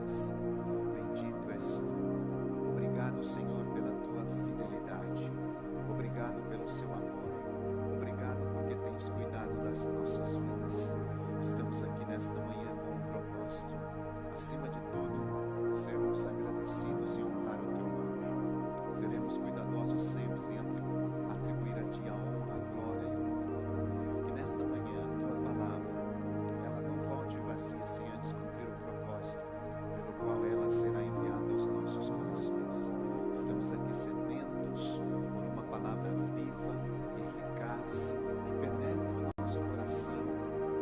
vidas. Bendito és tu. Obrigado, Senhor, pela tua fidelidade. Obrigado pelo seu amor. Obrigado porque tens cuidado das nossas vidas. Estamos aqui nesta manhã com um propósito. Acima de tudo, sermos agradecidos e honrar o teu nome. Seremos cuidadosos sempre em atribuir a ti a honra, a glória e o louvor. Que nesta manhã a tua palavra, ela não volte vazia sem antes cumprir o propósito pelo qual ela será enviada aos nossos corações. Estamos aqui sedentos por uma palavra viva, eficaz, que penetra o nosso coração,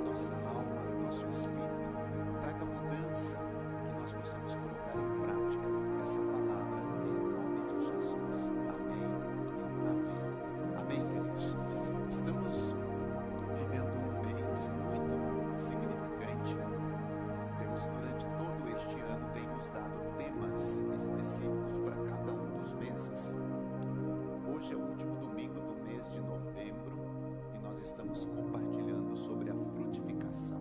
nossa alma, nosso espírito. Traga mudança e que nós possamos colocar em prática essa palavra em nome de Jesus. Amém e amém. Amém, queridos. Estamos vivendo um mês muito significante. Deus, durante todo este ano, tem nos dado temas específicos para cada um dos meses. Hoje é o último domingo do mês de novembro e nós estamos compartilhando sobre a frutificação.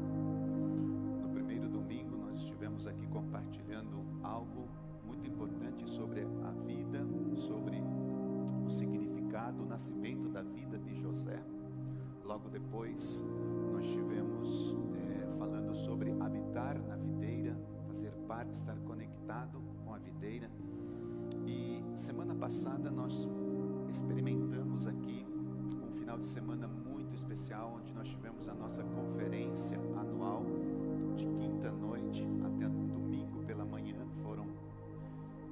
No primeiro domingo nós estivemos aqui compartilhando algo muito importante sobre a vida, sobre o significado, o nascimento da vida de José. Logo depois nós estivemos falando sobre habitar na videira, fazer parte, estar conectado com a videira. E semana passada nós experimentamos aqui um final de semana muito especial, onde nós tivemos a nossa conferência anual de quinta noite até domingo pela manhã. Foram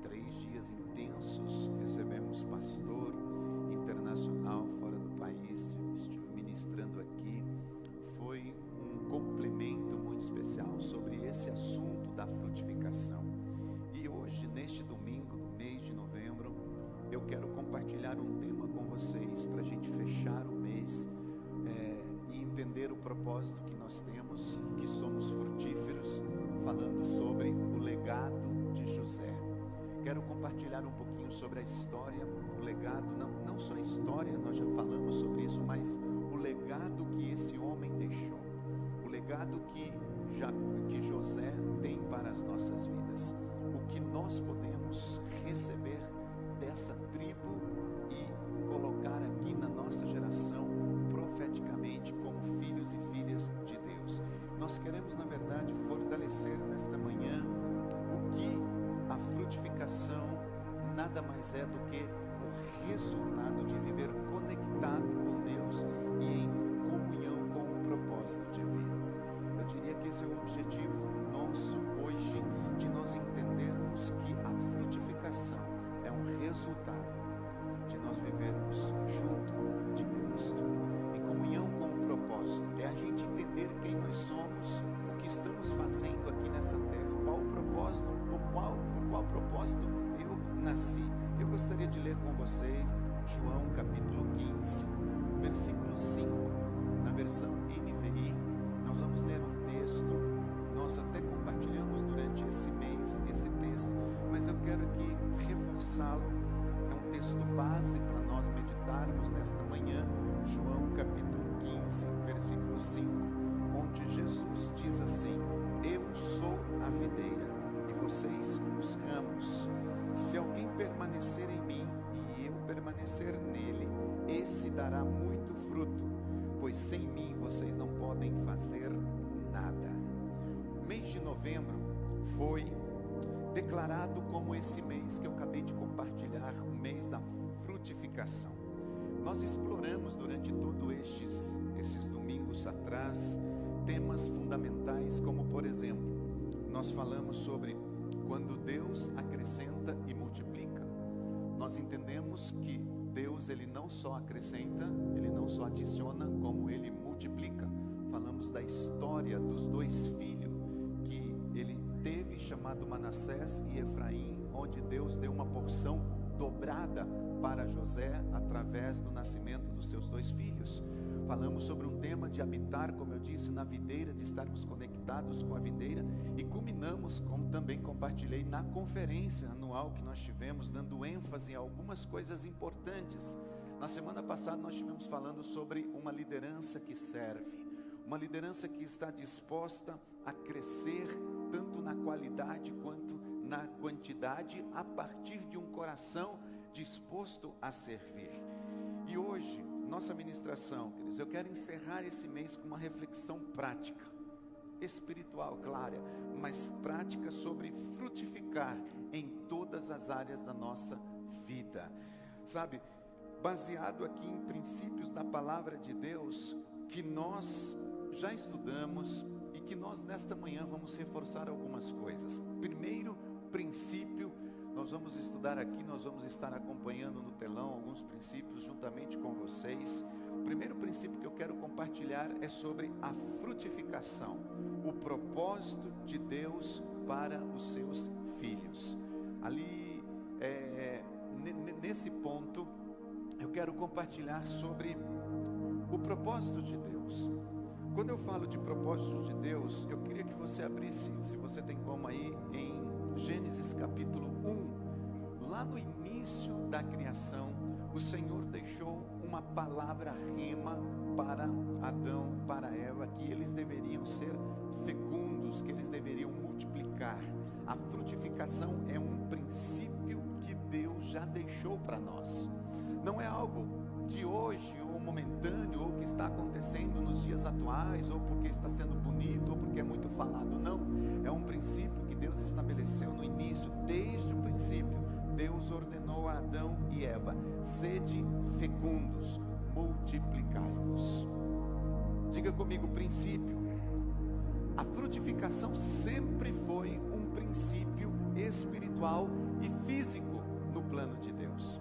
3 dias intensos. Recebemos pastor internacional fora do país, estive ministrando aqui. Foi um complemento muito especial sobre esse assunto da frutificação. E hoje, neste domingo do mês de novembro, eu quero compartilhar um tema com vocês para a gente fechar o mês e entender o propósito que nós temos, que somos frutíferos, falando sobre o legado de José. Quero compartilhar um pouquinho sobre a história, o legado, não só a história, nós já falamos sobre isso, mas o legado que esse homem deixou, o legado que José tem para as nossas vidas, o que nós podemos receber dessa tribo e colocar aqui na nossa geração profeticamente como filhos e filhas de Deus. Nós queremos, na verdade, fortalecer nesta manhã o que a frutificação nada mais é do que o resultado de viver conectado com Deus e em comunhão com o propósito de vida. Eu diria que esse é o objetivo nosso hoje, de nós entendermos que a frutificação é um resultado de nós vivermos junto de Cristo, em comunhão com o propósito. É a gente entender quem nós somos, o que estamos fazendo aqui nessa terra, qual o propósito, por qual propósito eu nasci. Eu gostaria de ler com vocês João capítulo 15, versículo 5, na versão NVI. Nós vamos ler um texto, nós até compartilhamos durante esse mês esse texto, mas eu quero aqui reforçá-lo. É um texto base para nós meditarmos nesta manhã. João capítulo 15, versículo 5, onde Jesus diz assim: eu sou a videira e vocês os ramos. Se alguém permanecer em mim e eu permanecer nele, esse dará muito fruto, pois sem mim vocês não podem fazer nada. O mês de novembro foi declarado como esse mês que eu acabei de compartilhar, o mês da frutificação. Nós exploramos durante todos esses domingos atrás temas fundamentais, como por exemplo, nós falamos sobre quando Deus acrescenta e multiplica. Nós entendemos que Deus, ele não só acrescenta, ele não só adiciona, como ele multiplica. Falamos da história dos 2 filhos que ele teve, chamado Manassés e Efraim, onde Deus deu uma porção dobrada para José através do nascimento dos seus 2 filhos. Falamos sobre um tema de habitar, como eu disse, na videira, de estarmos conectados com a videira, e culminamos, como também compartilhei, na conferência anual que nós tivemos, dando ênfase em algumas coisas importantes. Na semana passada nós estivemos falando sobre uma liderança que serve, uma liderança que está disposta a crescer tanto na qualidade quanto na quantidade, a partir de um coração disposto a servir. E hoje, nossa ministração, queridos, eu quero encerrar esse mês com uma reflexão prática, espiritual, claro, mas prática sobre frutificar em todas as áreas da nossa vida. Sabe, baseado aqui em princípios da palavra de Deus, que nós já estudamos e que nós nesta manhã vamos reforçar algumas coisas. Primeiro princípio, nós vamos estudar aqui, nós vamos estar acompanhando no telão alguns princípios juntamente com vocês. O primeiro princípio que eu quero compartilhar é sobre a frutificação, o propósito de Deus para os seus filhos. Ali, nesse ponto, eu quero compartilhar sobre o propósito de Deus. Quando eu falo de propósito de Deus, eu queria que você abrisse, se você tem como aí, em Gênesis capítulo 1. Lá no início da criação, o Senhor deixou uma palavra rema para Adão, para Eva, que eles deveriam ser fecundos, que eles deveriam multiplicar. A frutificação é um princípio que Deus já deixou para nós. Não é algo de hoje, ou momentâneo, ou que está acontecendo nos dias atuais, ou porque está sendo bonito, ou porque é muito falado. Não, é um princípio que Deus estabeleceu no início, desde o princípio. Deus ordenou a Adão e Eva: sede fecundos, multiplicai-vos. Diga comigo, princípio. A frutificação sempre foi um princípio espiritual e físico no plano de Deus.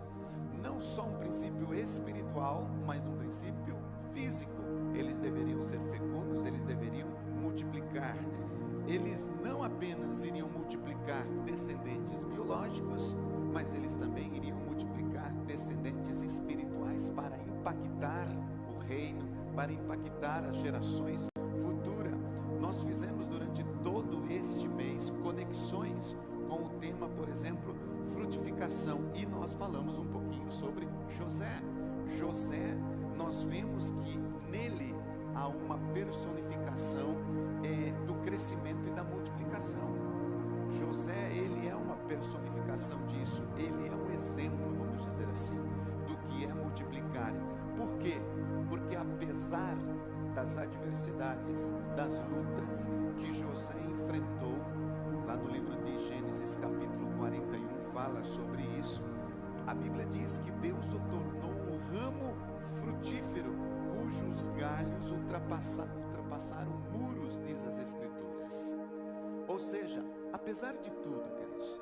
Não só um princípio espiritual, mas um princípio físico. Eles deveriam ser fecundos, eles deveriam multiplicar. Eles não apenas iriam multiplicar descendentes biológicos, mas eles também iriam multiplicar descendentes espirituais para impactar o reino, para impactar as gerações futuras. Nós fizemos durante todo este mês conexões com o tema, por exemplo, frutificação, e nós falamos um pouquinho sobre José. José, nós vimos que nele há uma personificação do crescimento e da multiplicação. José, ele é uma personificação disso, ele é um exemplo, vamos dizer assim, do que é multiplicar. Por quê? Porque apesar das adversidades, das lutas que José enfrentou, lá no livro de Gênesis capítulo 41 fala sobre isso, a Bíblia diz que Deus o tornou um ramo frutífero, cujos galhos ultrapassaram muros, diz as Escrituras. Ou seja, apesar de tudo, queridos,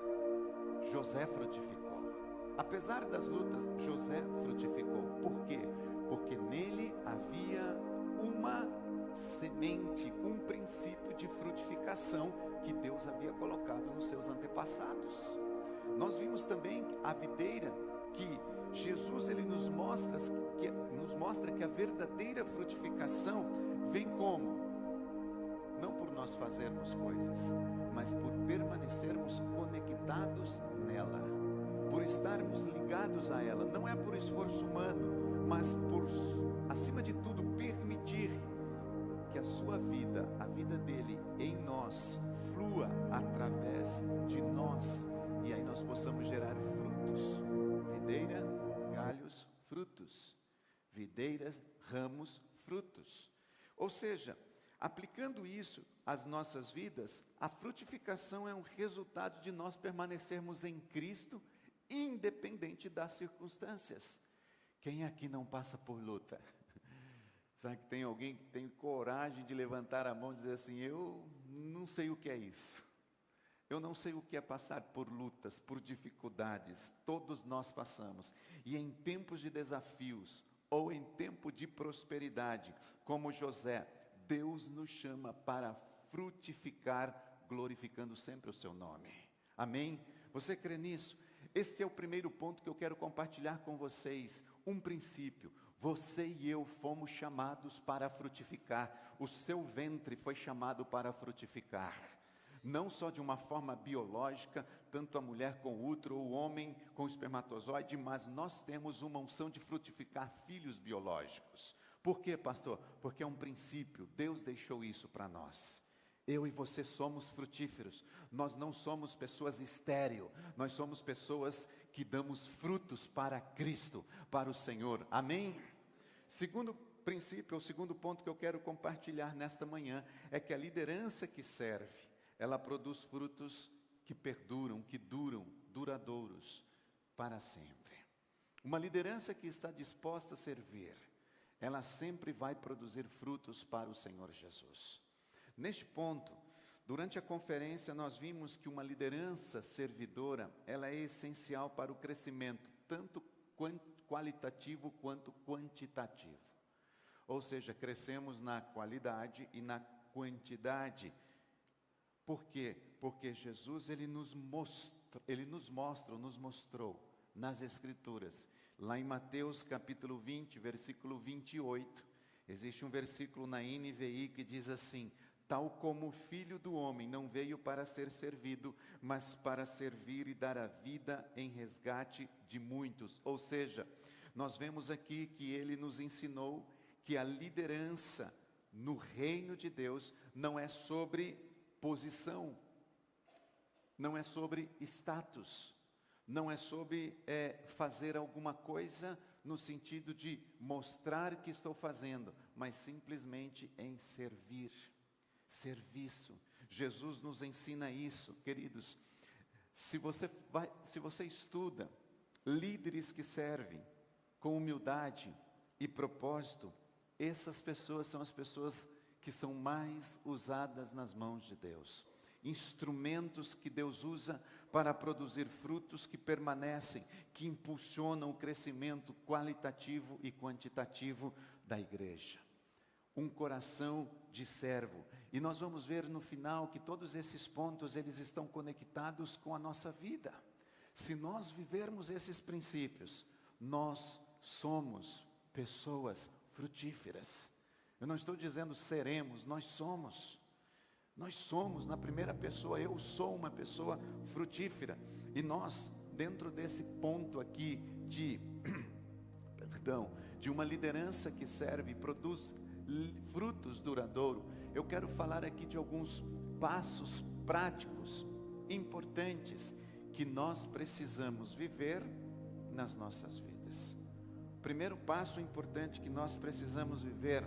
José frutificou. Apesar das lutas, José frutificou. Por quê? Porque nele havia uma semente, um princípio de frutificação que Deus havia colocado nos seus antepassados. Nós vimos também a videira, que Jesus ele nos mostra que a verdadeira frutificação vem como? Não por nós fazermos coisas, mas por permanecermos conectados nela, por estarmos ligados a ela. Não é por esforço humano, mas por, acima de tudo, permitir que a sua vida, a vida dele em nós, flua através de nós, e aí nós possamos gerar frutos. Videira, galhos, frutos. Videiras, ramos, frutos. Ou seja, aplicando isso às nossas vidas, a frutificação é um resultado de nós permanecermos em Cristo, independente das circunstâncias. Quem aqui não passa por luta? Será que tem alguém que tem coragem de levantar a mão e dizer assim: eu não sei o que é isso. Eu não sei o que é passar por lutas, por dificuldades. Todos nós passamos. E em tempos de desafios, ou em tempo de prosperidade, como José, Deus nos chama para frutificar, glorificando sempre o seu nome. Amém? Você crê nisso? Este é o primeiro ponto que eu quero compartilhar com vocês. Um princípio. Você e eu fomos chamados para frutificar. O seu ventre foi chamado para frutificar. Não só de uma forma biológica, tanto a mulher com o útero, ou o homem com o espermatozoide, mas nós temos uma unção de frutificar filhos biológicos. Por quê, pastor? Porque é um princípio, Deus deixou isso para nós. Eu e você somos frutíferos. Nós não somos pessoas estéril. Nós somos pessoas que damos frutos para Cristo, para o Senhor. Amém? Segundo princípio, o segundo ponto que eu quero compartilhar nesta manhã é que a liderança que serve, ela produz frutos que perduram, que duram, duradouros para sempre. Uma liderança que está disposta a servir, ela sempre vai produzir frutos para o Senhor Jesus. Neste ponto, durante a conferência nós vimos que uma liderança servidora, ela é essencial para o crescimento, tanto qualitativo quanto quantitativo. Ou seja, crescemos na qualidade e na quantidade. Por quê? Porque Jesus, Ele nos mostrou nas Escrituras. Lá em Mateus capítulo 20, versículo 28, existe um versículo na NVI que diz assim: tal como o Filho do Homem não veio para ser servido, mas para servir e dar a vida em resgate de muitos. Ou seja, nós vemos aqui que Ele nos ensinou que a liderança no reino de Deus não é sobre posição, não é sobre status, não é sobre fazer alguma coisa no sentido de mostrar que estou fazendo, mas simplesmente em servir. Serviço. Jesus nos ensina isso, queridos. Se você estuda líderes que servem com humildade e propósito, essas pessoas são as pessoas que são mais usadas nas mãos de Deus. Instrumentos que Deus usa para produzir frutos que permanecem, que impulsionam o crescimento qualitativo e quantitativo da igreja. Um coração de servo. E nós vamos ver no final que todos esses pontos, eles estão conectados com a nossa vida. Se nós vivermos esses princípios, nós somos pessoas frutíferas. Eu não estou dizendo seremos, nós somos. Nós somos, na primeira pessoa, eu sou uma pessoa frutífera. E nós, dentro desse ponto aqui de uma liderança que serve e produz frutos duradouros, eu quero falar aqui de alguns passos práticos, importantes, que nós precisamos viver nas nossas vidas. O primeiro passo importante que nós precisamos viver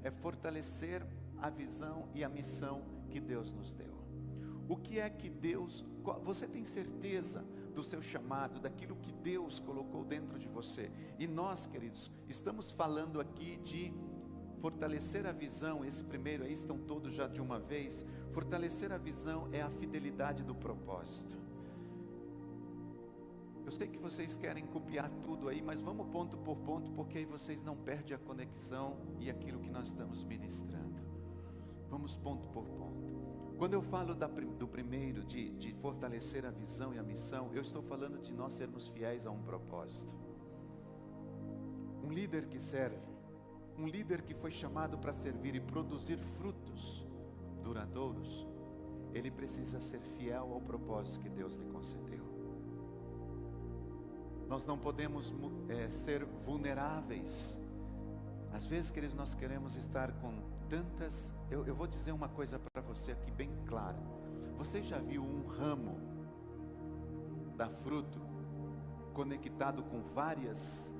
é fortalecer a visão e a missão que Deus nos deu. O que é que Deus, você tem certeza do seu chamado, daquilo que Deus colocou dentro de você? E nós, queridos, estamos falando aqui de fortalecer a visão. Esse primeiro aí estão todos já de uma vez. Fortalecer a visão é a fidelidade do propósito. Eu sei que vocês querem copiar tudo aí, mas vamos ponto por ponto, porque aí vocês não perdem a conexão e aquilo que nós estamos ministrando. Vamos ponto por ponto. Quando eu falo do primeiro, de fortalecer a visão e a missão, eu estou falando de nós sermos fiéis a um propósito. Um líder que serve, um líder que foi chamado para servir e produzir frutos duradouros, ele precisa ser fiel ao propósito que Deus lhe concedeu. Nós não podemos ser vulneráveis. Às vezes, queridos, nós queremos estar com tantas... Eu vou dizer uma coisa para você aqui bem clara. Você já viu um ramo da fruto conectado com vários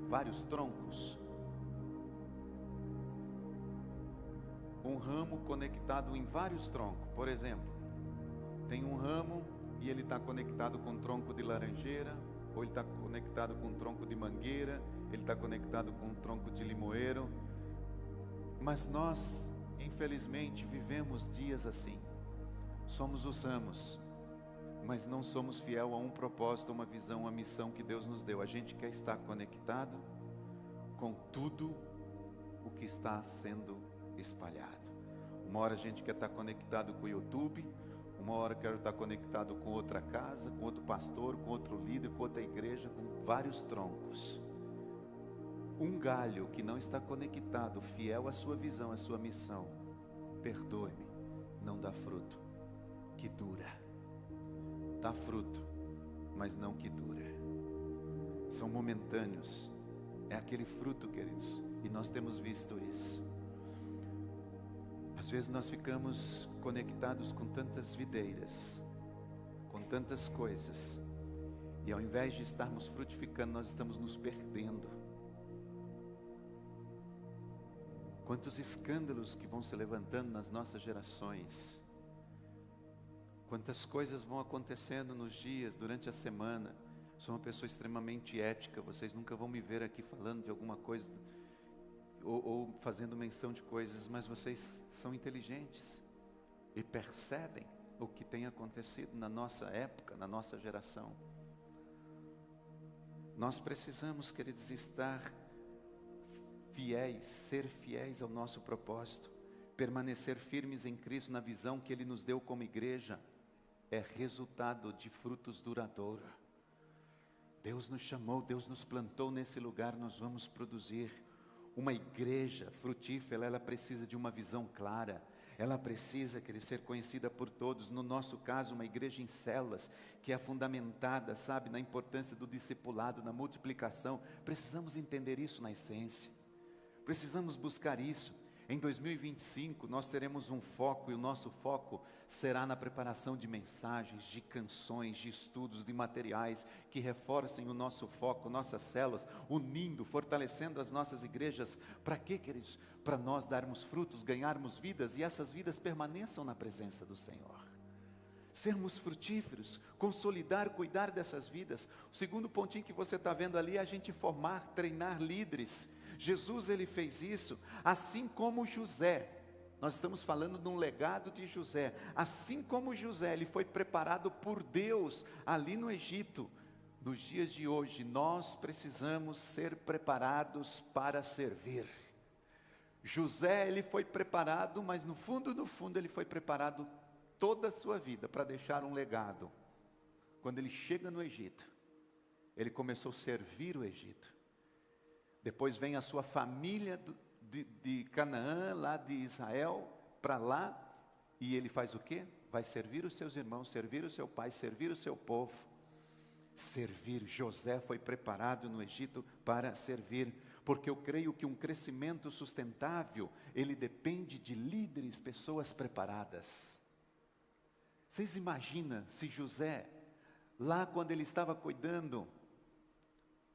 troncos? Um ramo conectado em vários troncos. Por exemplo, tem um ramo e ele está conectado com um tronco de laranjeira, ou ele está conectado com um tronco de mangueira, ele está conectado com um tronco de limoeiro. Mas nós, infelizmente, vivemos dias assim. Somos os ramos, mas não somos fiel a um propósito, uma visão, uma missão que Deus nos deu. A gente quer estar conectado com tudo o que está sendo espalhado. Uma hora a gente quer estar conectado com o YouTube, uma hora quer estar conectado com outra casa, com outro pastor, com outro líder, com outra igreja, com vários troncos. Um galho que não está conectado, fiel à sua visão, à sua missão, perdoe-me, não dá fruto que dura. Dá fruto, mas não que dura. São momentâneos. É aquele fruto, queridos, e nós temos visto isso. Às vezes nós ficamos conectados com tantas videiras, com tantas coisas, e ao invés de estarmos frutificando, nós estamos nos perdendo. Quantos escândalos que vão se levantando nas nossas gerações, quantas coisas vão acontecendo nos dias, durante a semana. Sou uma pessoa extremamente ética, vocês nunca vão me ver aqui falando de alguma coisa, ou fazendo menção de coisas, mas vocês são inteligentes e percebem o que tem acontecido na nossa época, na nossa geração. Nós precisamos, queridos, estar fiéis, ser fiéis ao nosso propósito, permanecer firmes em Cristo, na visão que Ele nos deu como igreja, é resultado de frutos duradouros. Deus nos chamou, Deus nos plantou nesse lugar, nós vamos produzir. Uma igreja frutífera, ela precisa de uma visão clara, ela precisa querer ser conhecida por todos. No nosso caso, uma igreja em células, que é fundamentada, sabe, na importância do discipulado, na multiplicação. Precisamos entender isso na essência, precisamos buscar isso. Em 2025 nós teremos um foco, e o nosso foco será na preparação de mensagens, de canções, de estudos, de materiais que reforcem o nosso foco, nossas células, unindo, fortalecendo as nossas igrejas. Para quê, queridos? Para nós darmos frutos, ganharmos vidas, e essas vidas permaneçam na presença do Senhor. Sermos frutíferos, consolidar, cuidar dessas vidas. O segundo pontinho que você está vendo ali é a gente formar, treinar líderes. Jesus, ele fez isso, assim como José. Nós estamos falando de um legado de José. Assim como José, ele foi preparado por Deus ali no Egito. Nos dias de hoje, nós precisamos ser preparados para servir. José, ele foi preparado, mas no fundo, ele foi preparado toda a sua vida para deixar um legado. Quando ele chega no Egito, ele começou a servir o Egito. Depois vem a sua família de Canaã, lá de Israel, para lá, e ele faz o quê? Vai servir os seus irmãos, servir o seu pai, servir o seu povo. Servir. José foi preparado no Egito para servir, porque eu creio que um crescimento sustentável, ele depende de líderes, pessoas preparadas. Vocês imaginam se José, lá quando ele estava cuidando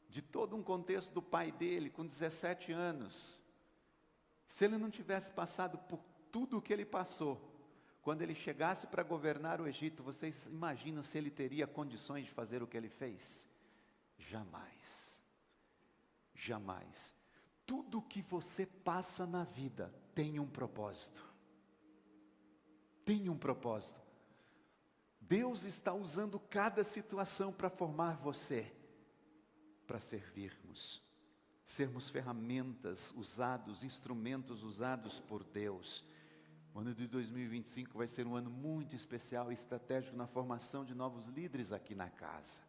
de todo um contexto do pai dele, com 17 anos, se ele não tivesse passado por tudo o que ele passou, quando ele chegasse para governar o Egito, vocês imaginam se ele teria condições de fazer o que ele fez? Jamais. Jamais. Tudo que você passa na vida tem um propósito. Tem um propósito. Deus está usando cada situação para formar você, para servirmos, sermos ferramentas usados, instrumentos usados por Deus. O ano de 2025 vai ser um ano muito especial e estratégico na formação de novos líderes aqui na casa.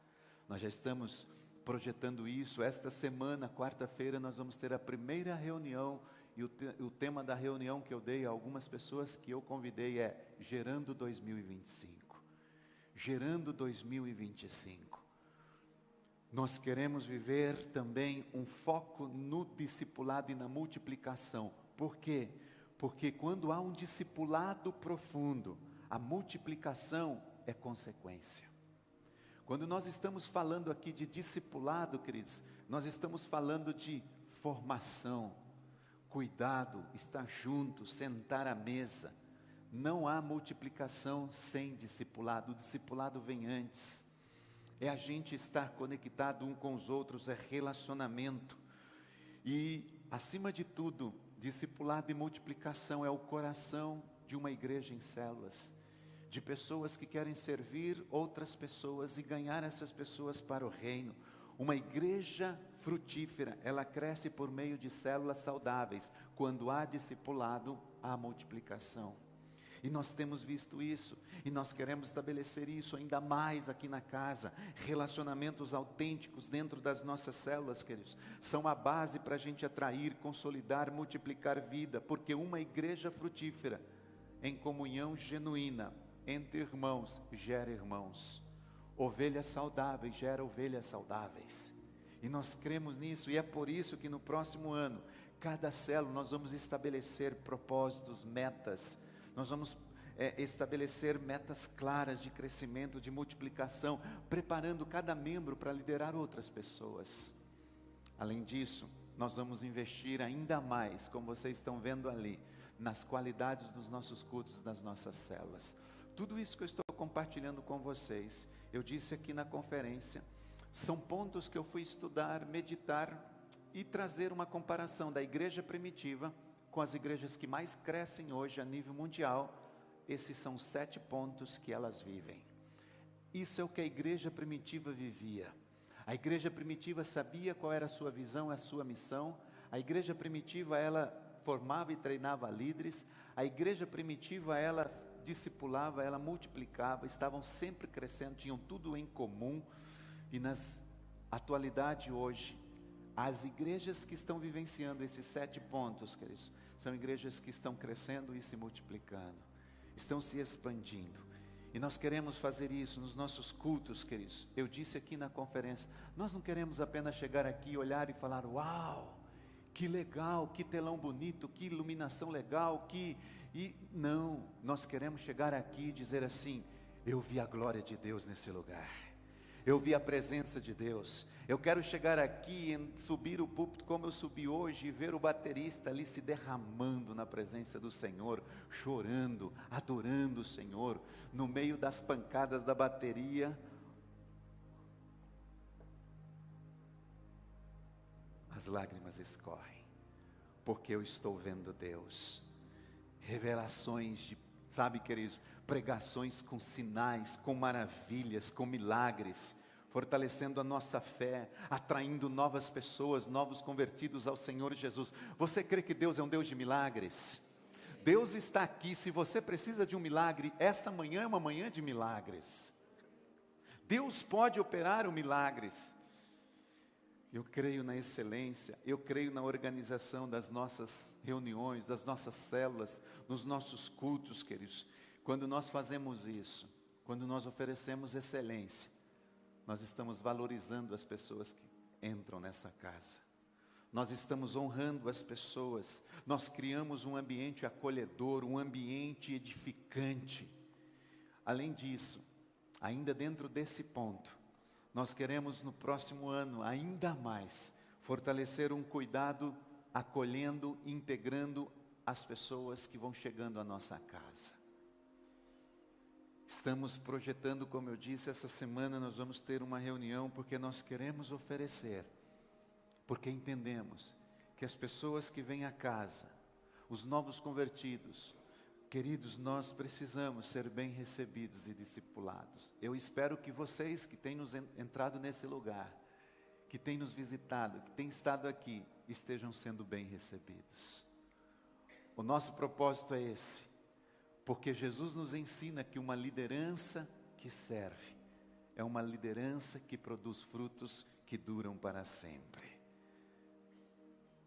Nós já estamos projetando isso. Esta semana, quarta-feira, nós vamos ter a primeira reunião, e o tema da reunião que eu dei a algumas pessoas que eu convidei é Gerando 2025. Gerando 2025. Nós queremos viver também um foco no discipulado e na multiplicação. Por quê? Porque quando há um discipulado profundo, a multiplicação é consequência. Quando nós estamos falando aqui de discipulado, queridos, nós estamos falando de formação, cuidado, estar junto, sentar à mesa. Não há multiplicação sem discipulado. O discipulado vem antes. É a gente estar conectado um com os outros, é relacionamento. E, acima de tudo, discipulado e multiplicação é o coração de uma igreja em células, de pessoas que querem servir outras pessoas e ganhar essas pessoas para o reino. Uma igreja frutífera, ela cresce por meio de células saudáveis. Quando há discipulado, há multiplicação. E nós temos visto isso, e nós queremos estabelecer isso ainda mais aqui na casa. Relacionamentos autênticos dentro das nossas células, queridos, são a base para a gente atrair, consolidar, multiplicar vida. Porque uma igreja frutífera, em comunhão genuína, entre irmãos, gera irmãos. Ovelhas saudáveis gera ovelhas saudáveis. E nós cremos nisso, e é por isso que no próximo ano, Cada célula nós vamos estabelecer propósitos, metas. Nós vamos estabelecer metas claras de crescimento, de multiplicação, preparando cada membro para liderar outras pessoas. Além disso, nós vamos investir ainda mais, como vocês estão vendo ali, nas qualidades dos nossos cultos, das nossas células. Tudo isso que eu estou compartilhando com vocês, eu disse aqui na conferência, são pontos que eu fui estudar, meditar e trazer uma comparação da igreja primitiva com as igrejas que mais crescem hoje a nível mundial. Esses são os 7 pontos que elas vivem. Isso é o que a igreja primitiva vivia. A igreja primitiva sabia qual era a sua visão, a sua missão. A igreja primitiva, ela formava e treinava líderes. A igreja primitiva, ela discipulava, ela multiplicava, estavam sempre crescendo, tinham tudo em comum. E na atualidade hoje, as igrejas que estão vivenciando esses 7 pontos, queridos, são igrejas que estão crescendo e se multiplicando, estão se expandindo. E nós queremos fazer isso nos nossos cultos, queridos. Eu disse aqui na conferência, nós não queremos apenas chegar aqui, olhar e falar, uau, que legal, que telão bonito, que iluminação legal, não, nós queremos chegar aqui e dizer assim, eu vi a glória de Deus nesse lugar. Eu vi a presença de Deus. Eu quero chegar aqui e subir o púlpito como eu subi hoje e ver o baterista ali se derramando na presença do Senhor, chorando, adorando o Senhor, no meio das pancadas da bateria. As lágrimas escorrem, porque eu estou vendo Deus. Revelações sabe, queridos, pregações com sinais, com maravilhas, com milagres, fortalecendo a nossa fé, atraindo novas pessoas, novos convertidos ao Senhor Jesus. Você crê que Deus é um Deus de milagres? Deus está aqui. Se você precisa de um milagre, essa manhã é uma manhã de milagres. Deus pode operar milagres. Eu creio na excelência, eu creio na organização das nossas reuniões, das nossas células, nos nossos cultos, queridos. Quando nós fazemos isso, quando nós oferecemos excelência, nós estamos valorizando as pessoas que entram nessa casa. Nós estamos honrando as pessoas, nós criamos um ambiente acolhedor, um ambiente edificante. Além disso, ainda dentro desse ponto, nós queremos no próximo ano ainda mais fortalecer um cuidado, acolhendo, integrando as pessoas que vão chegando à nossa casa. Estamos projetando, como eu disse, essa semana nós vamos ter uma reunião porque nós queremos oferecer, porque entendemos que as pessoas que vêm à casa, os novos convertidos, queridos, nós precisamos ser bem recebidos e discipulados. Eu espero que vocês que têm nos entrado nesse lugar, que têm nos visitado, que têm estado aqui, estejam sendo bem recebidos. O nosso propósito é esse, porque Jesus nos ensina que uma liderança que serve é uma liderança que produz frutos que duram para sempre.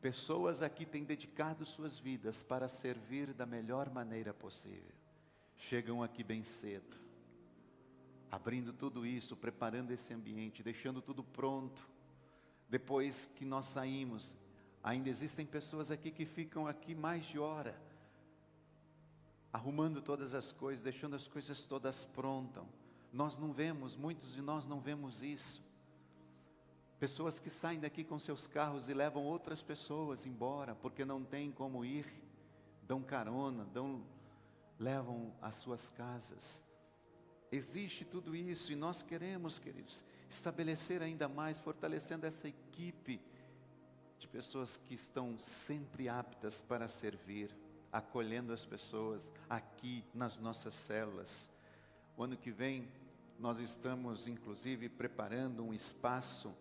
Pessoas aqui têm dedicado suas vidas para servir da melhor maneira possível. Chegam aqui bem cedo, abrindo tudo isso, preparando esse ambiente, deixando tudo pronto. Depois que nós saímos, ainda existem pessoas aqui que ficam aqui mais de hora, arrumando todas as coisas, deixando as coisas todas prontas. Nós não vemos, muitos de nós não vemos isso. Pessoas que saem daqui com seus carros e levam outras pessoas embora, porque não tem como ir, dão carona, levam às suas casas. Existe tudo isso e nós queremos, queridos, estabelecer ainda mais, fortalecendo essa equipe de pessoas que estão sempre aptas para servir, acolhendo as pessoas aqui nas nossas células. O ano que vem nós estamos inclusive preparando um espaço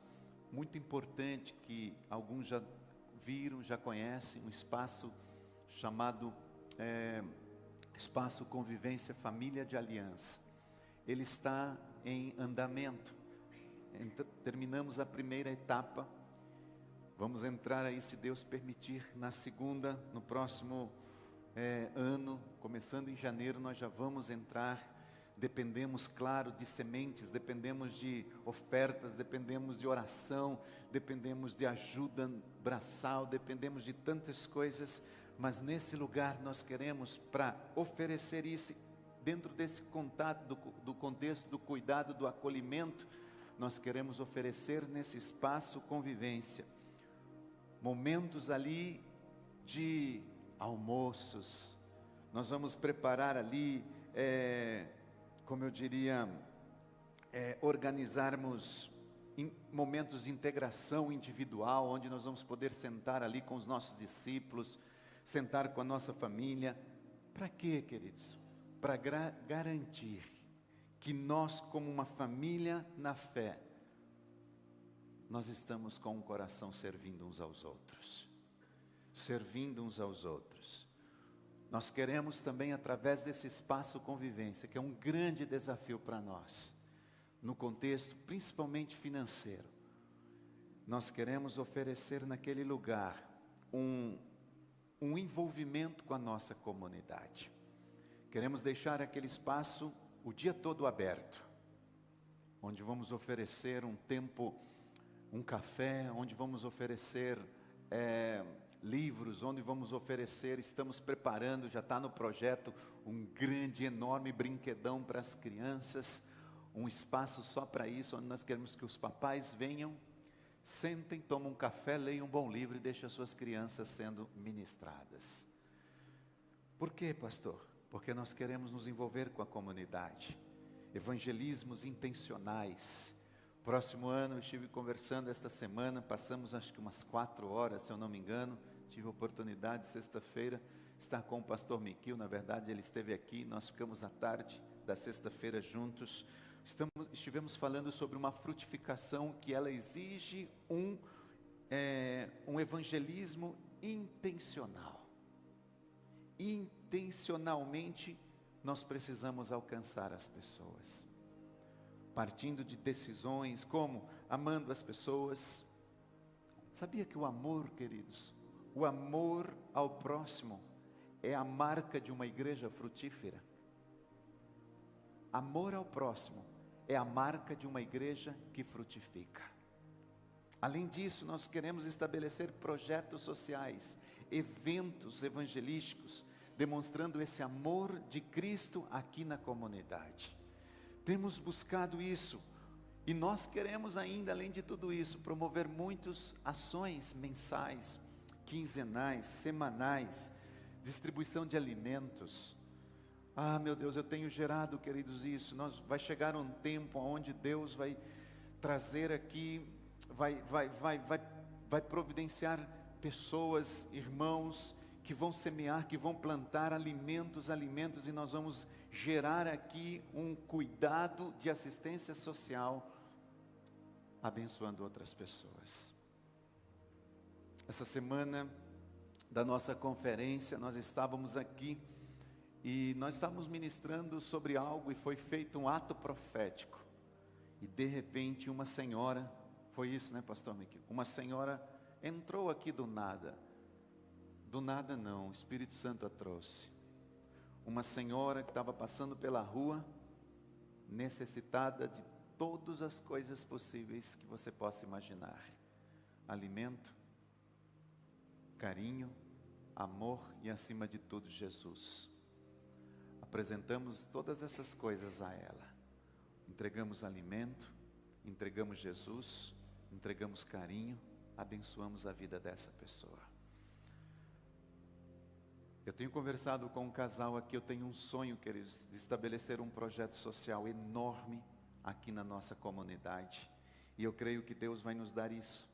muito importante que alguns já viram, já conhecem, um espaço chamado Espaço Convivência Família de Aliança. Ele está em andamento. Terminamos a primeira etapa. Vamos entrar aí, se Deus permitir, na segunda, no próximo ano, começando em janeiro, nós já vamos entrar Dependemos, claro, de sementes, dependemos de ofertas, dependemos de oração, dependemos de ajuda braçal, dependemos de tantas coisas, mas nesse lugar nós queremos, para oferecer isso, dentro desse contato, do contexto do cuidado, do acolhimento, nós queremos oferecer nesse espaço convivência, momentos ali de almoços, nós vamos preparar ali, como eu diria, organizarmos momentos de integração individual, onde nós vamos poder sentar ali com os nossos discípulos, sentar com a nossa família. Para quê, queridos? Para garantir que nós, como uma família na fé, nós estamos com o coração servindo uns aos outros. Servindo uns aos outros. Nós queremos também, através desse espaço convivência, que é um grande desafio para nós, no contexto principalmente financeiro, nós queremos oferecer naquele lugar um envolvimento com a nossa comunidade. Queremos deixar aquele espaço o dia todo aberto, onde vamos oferecer um tempo, um café, onde vamos oferecer livros, onde vamos oferecer, estamos preparando, já está no projeto, um grande, enorme brinquedão para as crianças, um espaço só para isso, onde nós queremos que os papais venham, sentem, tomem um café, leiam um bom livro e deixem as suas crianças sendo ministradas. Por quê, pastor? Porque nós queremos nos envolver com a comunidade, evangelismos intencionais. Próximo ano, eu estive conversando esta semana, passamos acho que umas 4 horas, se eu não me engano, tive a oportunidade, sexta-feira, estar com o pastor Miquil, na verdade ele esteve aqui, nós ficamos à tarde da sexta-feira juntos, estivemos falando sobre uma frutificação que ela exige um evangelismo intencional. Intencionalmente, nós precisamos alcançar as pessoas. Partindo de decisões como amando as pessoas. Sabia que o amor, queridos, o amor ao próximo é a marca de uma igreja frutífera? Amor ao próximo é a marca de uma igreja que frutifica. Além disso, nós queremos estabelecer projetos sociais, eventos evangelísticos, demonstrando esse amor de Cristo aqui na comunidade. Temos buscado isso, e nós queremos ainda, além de tudo isso, promover muitas ações mensais, quinzenais, semanais, distribuição de alimentos. Ah, meu Deus, eu tenho gerado, queridos, isso. Vai chegar um tempo onde Deus vai trazer aqui, vai providenciar pessoas, irmãos, que vão semear, que vão plantar alimentos, e nós vamos gerar aqui um cuidado de assistência social, abençoando outras pessoas. Essa semana da nossa conferência, nós estávamos aqui, e nós estávamos ministrando sobre algo, e foi feito um ato profético, e de repente uma senhora, foi isso, né, pastor Miquel? Uma senhora entrou aqui do nada não, o Espírito Santo a trouxe. Uma senhora que estava passando pela rua, necessitada de todas as coisas possíveis que você possa imaginar: alimento, carinho, amor e, acima de tudo, Jesus. Apresentamos todas essas coisas a ela. Entregamos alimento, entregamos Jesus, entregamos carinho, abençoamos a vida dessa pessoa. Eu tenho conversado com um casal aqui, eu tenho um sonho, queridos, de estabelecer um projeto social enorme aqui na nossa comunidade. E eu creio que Deus vai nos dar isso,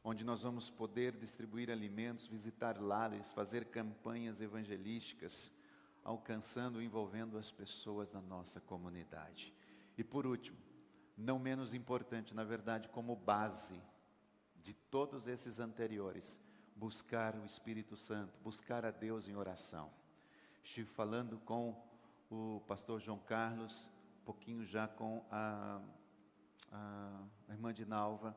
onde nós vamos poder distribuir alimentos, visitar lares, fazer campanhas evangelísticas, alcançando e envolvendo as pessoas na nossa comunidade. E por último, não menos importante, na verdade, como base de todos esses anteriores, buscar o Espírito Santo, buscar a Deus em oração. Estive falando com o pastor João Carlos, um pouquinho já com a irmã Dinalva,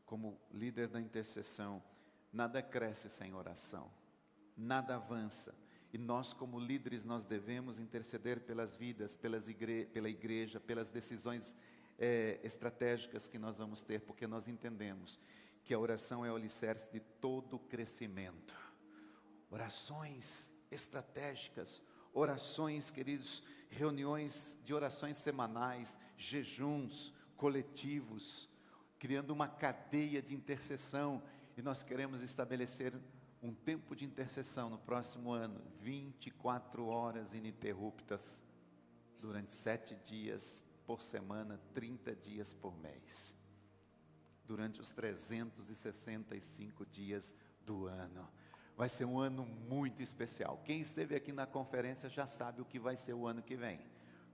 como líder da intercessão. Nada cresce sem oração, nada avança. E nós, como líderes, nós devemos interceder pelas vidas, pela igreja, pelas decisões estratégicas que nós vamos ter, porque nós entendemos que a oração é o alicerce de todo o crescimento. Orações estratégicas, orações, queridos, reuniões de orações semanais, jejuns coletivos, criando uma cadeia de intercessão. E nós queremos estabelecer um tempo de intercessão no próximo ano, 24 horas ininterruptas, durante 7 dias por semana, 30 dias por mês, durante os 365 dias do ano. Vai ser um ano muito especial. Quem esteve aqui na conferência já sabe o que vai ser o ano que vem.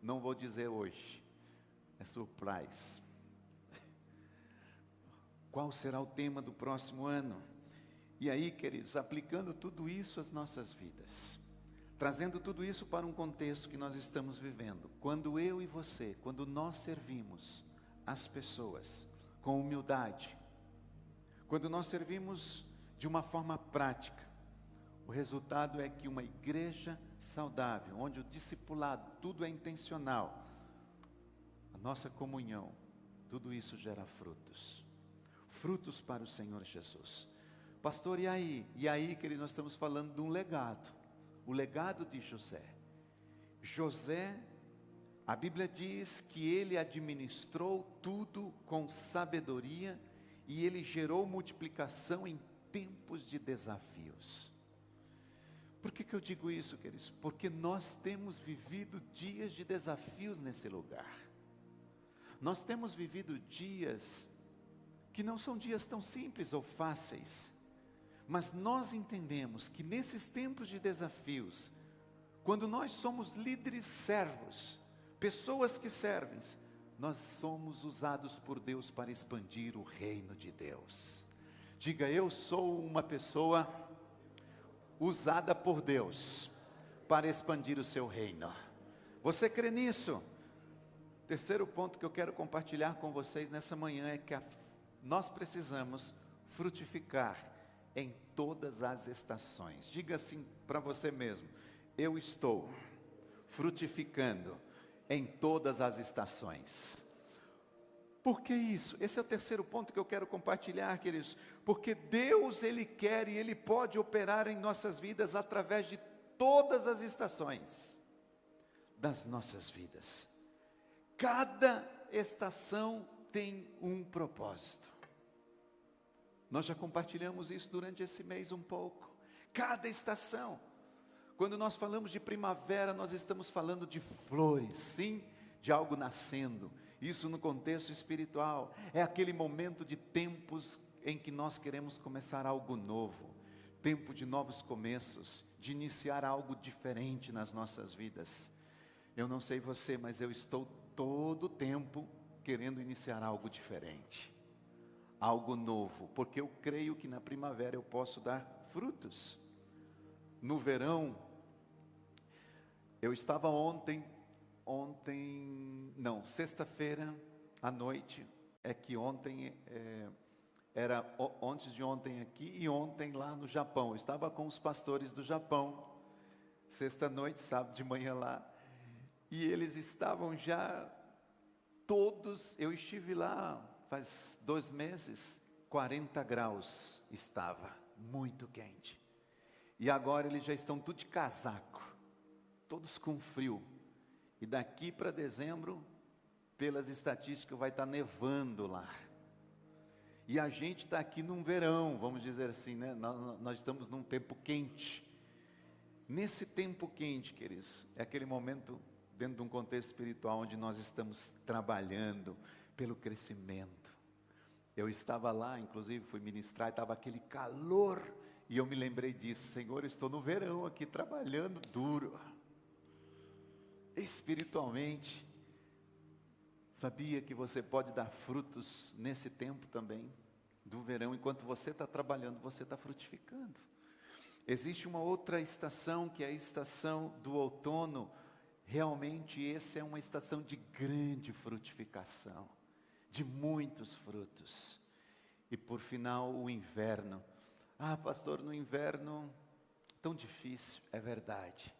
Não vou dizer hoje, é surprise. Qual será o tema do próximo ano? E aí, queridos, aplicando tudo isso às nossas vidas, trazendo tudo isso para um contexto que nós estamos vivendo, quando eu e você, quando nós servimos as pessoas com humildade, quando nós servimos de uma forma prática, o resultado é que uma igreja saudável, onde o discipulado, tudo é intencional, a nossa comunhão, tudo isso gera frutos, frutos para o Senhor Jesus. Pastor, e aí? E aí, querido, nós estamos falando de um legado, o legado de José. José, a Bíblia diz que ele administrou tudo com sabedoria e ele gerou multiplicação em tempos de desafios. Por que eu digo isso, queridos? Porque nós temos vivido dias de desafios nesse lugar. Nós temos vivido dias que não são dias tão simples ou fáceis, mas nós entendemos que nesses tempos de desafios, quando nós somos líderes servos, pessoas que servem, nós somos usados por Deus para expandir o reino de Deus. Diga, eu sou uma pessoa usada por Deus para expandir o seu reino. Você crê nisso? Terceiro ponto que eu quero compartilhar com vocês nessa manhã é que nós precisamos frutificar em todas as estações. Diga assim para você mesmo: eu estou frutificando em todas as estações. Por que isso? Esse é o terceiro ponto que eu quero compartilhar, queridos. Porque Deus, Ele quer e Ele pode operar em nossas vidas através de todas as estações das nossas vidas. Cada estação tem um propósito. Nós já compartilhamos isso durante esse mês um pouco. Cada estação. Quando nós falamos de primavera, nós estamos falando de flores, sim, de algo nascendo. Isso no contexto espiritual. É aquele momento de tempos em que nós queremos começar algo novo. Tempo de novos começos, de iniciar algo diferente nas nossas vidas. Eu não sei você, mas eu estou todo o tempo querendo iniciar algo diferente. Algo novo, porque eu creio que na primavera eu posso dar frutos. No verão, eu estava sexta-feira à noite, era antes de ontem aqui e ontem lá no Japão. Eu estava com os pastores do Japão, sexta-noite, sábado de manhã lá, e eles estavam já todos, eu estive lá faz 2 meses, 40 graus estava, muito quente. E agora eles já estão tudo de casaco, todos com frio. E daqui para dezembro, pelas estatísticas, vai estar nevando lá. E a gente está aqui num verão, vamos dizer assim, né? Nós estamos num tempo quente. Nesse tempo quente, queridos, é aquele momento, dentro de um contexto espiritual, onde nós estamos trabalhando pelo crescimento. Eu estava lá, inclusive fui ministrar, estava aquele calor, e eu me lembrei disso. Senhor, eu estou no verão aqui, trabalhando duro, espiritualmente. Sabia que você pode dar frutos nesse tempo também, do verão, enquanto você está trabalhando, você está frutificando. Existe uma outra estação, que é a estação do outono. Realmente essa é uma estação de grande frutificação, de muitos frutos. E por final o inverno. Ah, pastor, no inverno tão difícil, é verdade.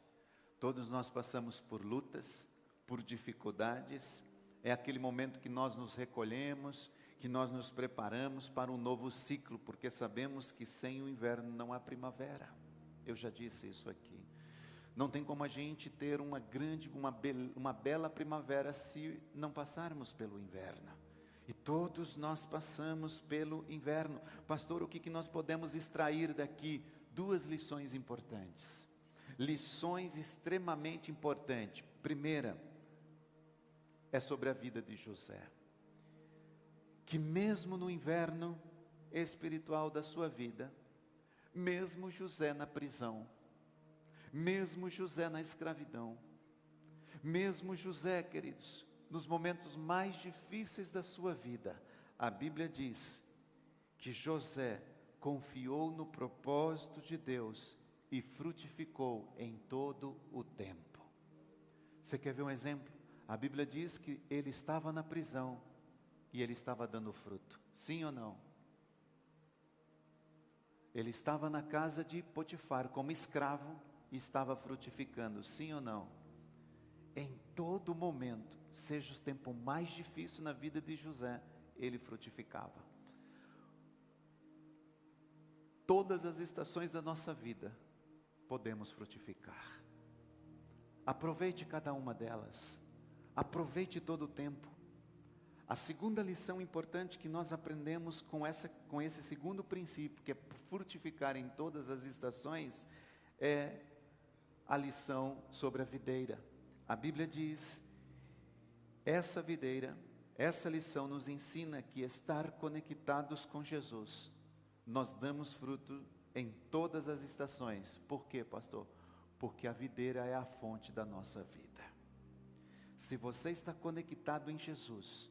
Todos nós passamos por lutas, por dificuldades. É aquele momento que nós nos recolhemos, que nós nos preparamos para um novo ciclo, porque sabemos que sem o inverno não há primavera. Eu já disse isso aqui. Não tem como a gente ter uma bela primavera se não passarmos pelo inverno. E todos nós passamos pelo inverno. Pastor, o que nós podemos extrair daqui? 2 lições importantes. Lições extremamente importantes. Primeira, é sobre a vida de José. Que mesmo no inverno espiritual da sua vida, mesmo José na prisão, mesmo José na escravidão, mesmo José, queridos, nos momentos mais difíceis da sua vida, a Bíblia diz que José confiou no propósito de Deus e frutificou em todo o tempo. Você quer ver um exemplo? A Bíblia diz que ele estava na prisão e ele estava dando fruto. Sim ou não? Ele estava na casa de Potifar como escravo e estava frutificando. Sim ou não? Em todo momento, seja o tempo mais difícil na vida de José, ele frutificava. Todas as estações da nossa vida podemos frutificar. Aproveite cada uma delas. Aproveite todo o tempo. A segunda lição importante que nós aprendemos com esse segundo princípio, que é frutificar em todas as estações, é a lição sobre a videira. A Bíblia diz, essa videira, essa lição nos ensina que estar conectados com Jesus, nós damos fruto em todas as estações. Por quê, pastor? Porque a videira é a fonte da nossa vida. Se você está conectado em Jesus,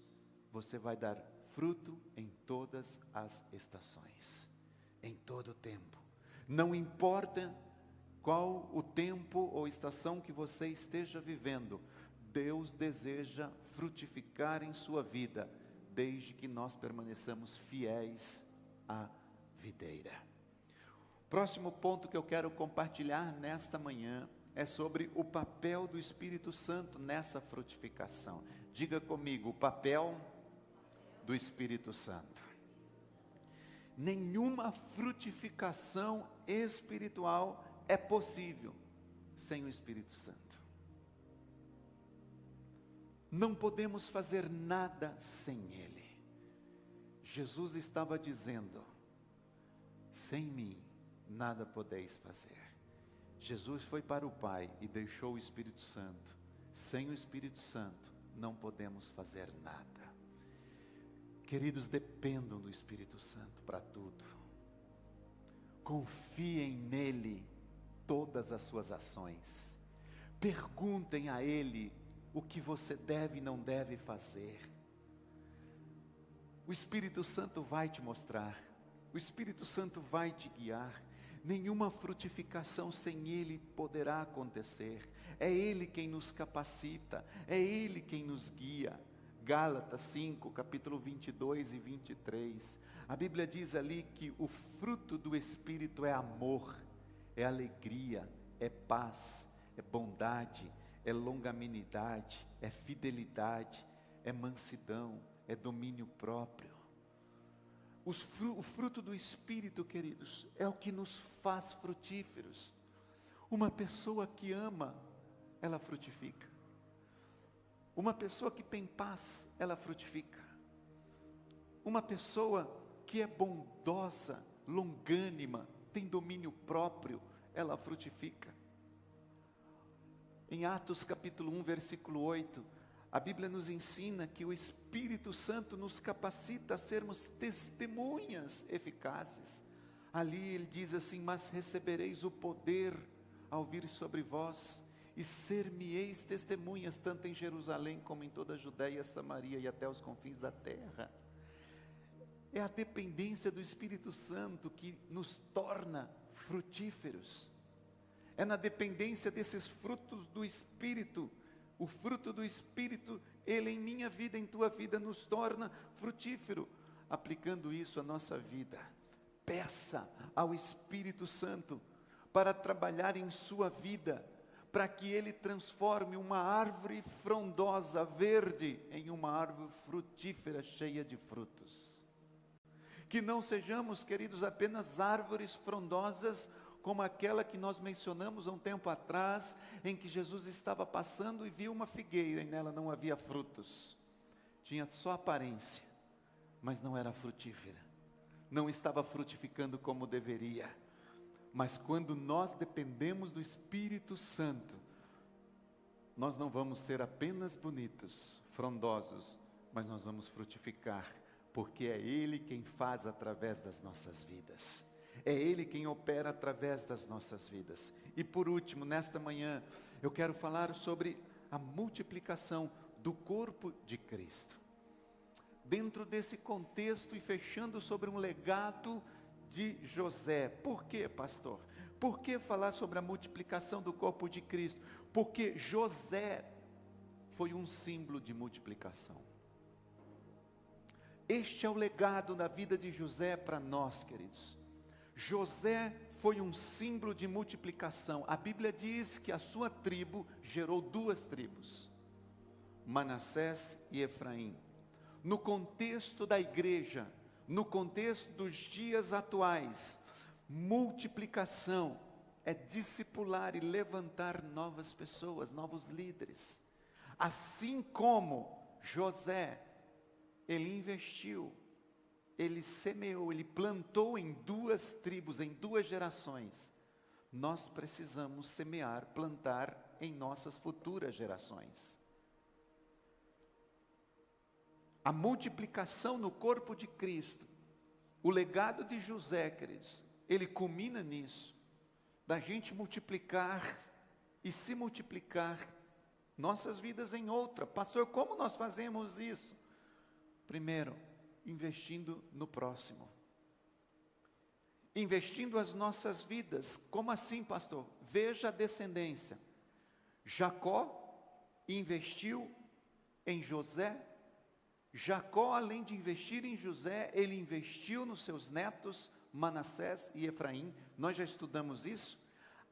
você vai dar fruto em todas as estações, em todo o tempo. Não importa qual o tempo ou estação que você esteja vivendo, Deus deseja frutificar em sua vida, desde que nós permaneçamos fiéis à videira. Próximo ponto que eu quero compartilhar nesta manhã é sobre o papel do Espírito Santo nessa frutificação. Diga comigo, o papel do Espírito Santo. Nenhuma frutificação espiritual é possível sem o Espírito Santo. Não podemos fazer nada sem Ele. Jesus estava dizendo, sem mim nada podeis fazer. Jesus foi para o Pai e deixou o Espírito Santo. Sem o Espírito Santo não podemos fazer nada. Queridos, dependam do Espírito Santo para tudo. Confiem nele todas as suas ações. Perguntem a Ele o que você deve e não deve fazer. O Espírito Santo vai te mostrar. O Espírito Santo vai te guiar. Nenhuma frutificação sem Ele poderá acontecer. É Ele quem nos capacita. É Ele quem nos guia. Gálatas 5, capítulo 22 e 23. A Bíblia diz ali que o fruto do Espírito é amor, é alegria, é paz, é bondade, é longanimidade, é fidelidade, é mansidão, é domínio próprio. O fruto do Espírito, queridos, é o que nos faz frutíferos. Uma pessoa que ama, ela frutifica. Uma pessoa que tem paz, ela frutifica. Uma pessoa que é bondosa, longânima, tem domínio próprio, ela frutifica. Em Atos capítulo 1, versículo 8, a Bíblia nos ensina que o Espírito Santo nos capacita a sermos testemunhas eficazes. Ali ele diz assim, mas recebereis o poder ao vir sobre vós, e ser-me-eis testemunhas, tanto em Jerusalém, como em toda a Judéia, Samaria e até os confins da terra. É a dependência do Espírito Santo que nos torna frutíferos. É na dependência desses frutos do Espírito. O fruto do Espírito, ele em minha vida, em tua vida, nos torna frutífero. Aplicando isso à nossa vida, peça ao Espírito Santo para trabalhar em sua vida, para que Ele transforme uma árvore frondosa, verde, em uma árvore frutífera, cheia de frutos. Que não sejamos, queridos, apenas árvores frondosas, como aquela que nós mencionamos há um tempo atrás, em que Jesus estava passando e viu uma figueira, e nela não havia frutos. Tinha só aparência, mas não era frutífera. Não estava frutificando como deveria. Mas quando nós dependemos do Espírito Santo, nós não vamos ser apenas bonitos, frondosos, mas nós vamos frutificar, porque é Ele quem faz através das nossas vidas. É Ele quem opera através das nossas vidas. E por último, nesta manhã, eu quero falar sobre a multiplicação do corpo de Cristo. Dentro desse contexto e fechando sobre um legado de José. Por quê, pastor? Por que falar sobre a multiplicação do corpo de Cristo? Porque José foi um símbolo de multiplicação. Este é o legado da vida de José para nós, queridos. José foi um símbolo de multiplicação. A Bíblia diz que a sua tribo gerou 2 tribos, Manassés e Efraim. No contexto da igreja, no contexto dos dias atuais, multiplicação é discipular e levantar novas pessoas, novos líderes. Assim como José, ele investiu, ele semeou, ele plantou em 2 tribos, em 2 gerações. Nós precisamos semear, plantar em nossas futuras gerações. A multiplicação no corpo de Cristo, o legado de José, queridos, ele culmina nisso, da gente multiplicar e se multiplicar nossas vidas em outra. Pastor, como nós fazemos isso? Primeiro, investindo no próximo. Investindo as nossas vidas. Como assim, pastor? Veja a descendência. Jacó investiu em José. Jacó, além de investir em José, ele investiu nos seus netos, Manassés e Efraim. Nós já estudamos isso.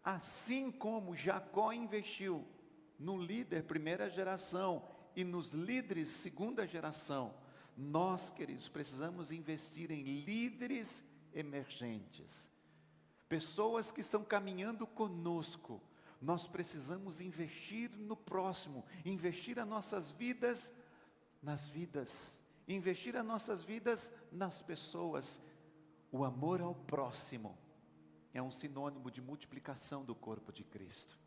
Assim como Jacó investiu no líder primeira geração e nos líderes segunda geração, nós, queridos, precisamos investir em líderes emergentes, pessoas que estão caminhando conosco. Nós precisamos investir no próximo, investir as nossas vidas nas vidas, investir as nossas vidas nas pessoas. O amor ao próximo é um sinônimo de multiplicação do corpo de Cristo.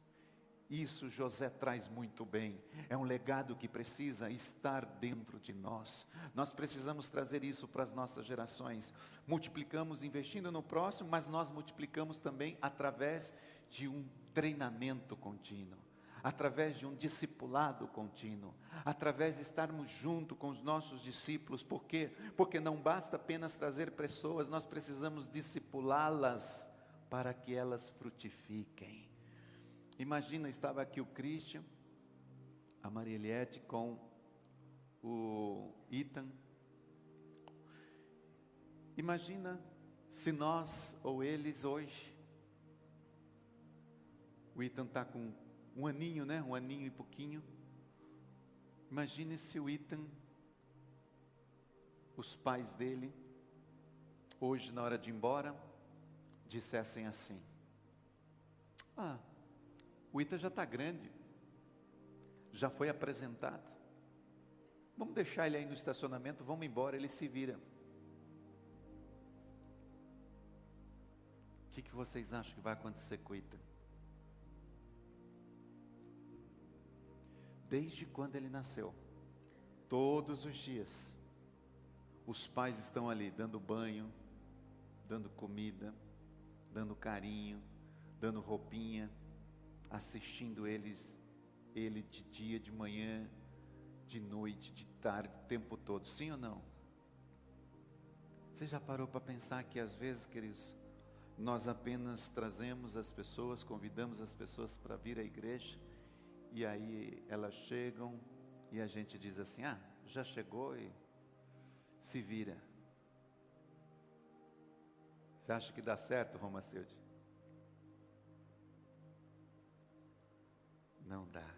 Isso José traz muito bem, é um legado que precisa estar dentro de nós. Nós precisamos trazer isso para as nossas gerações. Multiplicamos investindo no próximo, mas nós multiplicamos também através de um treinamento contínuo, através de um discipulado contínuo, através de estarmos junto com os nossos discípulos. Por quê? Porque não basta apenas trazer pessoas, nós precisamos discipulá-las para que elas frutifiquem. Imagina, estava aqui o Christian, a Maria Eliette com o Ethan. Imagina se nós ou eles hoje, o Ethan está com um aninho, né? Um aninho e pouquinho. Imagine se o Ethan, os pais dele, hoje na hora de ir embora, dissessem assim: o Ethan já está grande, já foi apresentado, vamos deixar ele aí no estacionamento, vamos embora, ele se vira. O que vocês acham que vai acontecer com o Ethan? Desde quando ele nasceu, todos os dias, os pais estão ali dando banho, dando comida, dando carinho, dando roupinha, assistindo ele de dia, de manhã, de noite, de tarde, o tempo todo. Sim ou não? Você já parou para pensar que às vezes, queridos, nós apenas trazemos as pessoas, convidamos as pessoas para vir à igreja, e aí elas chegam e a gente diz assim: já chegou e se vira. Você acha que dá certo, Romacilde? Não dá.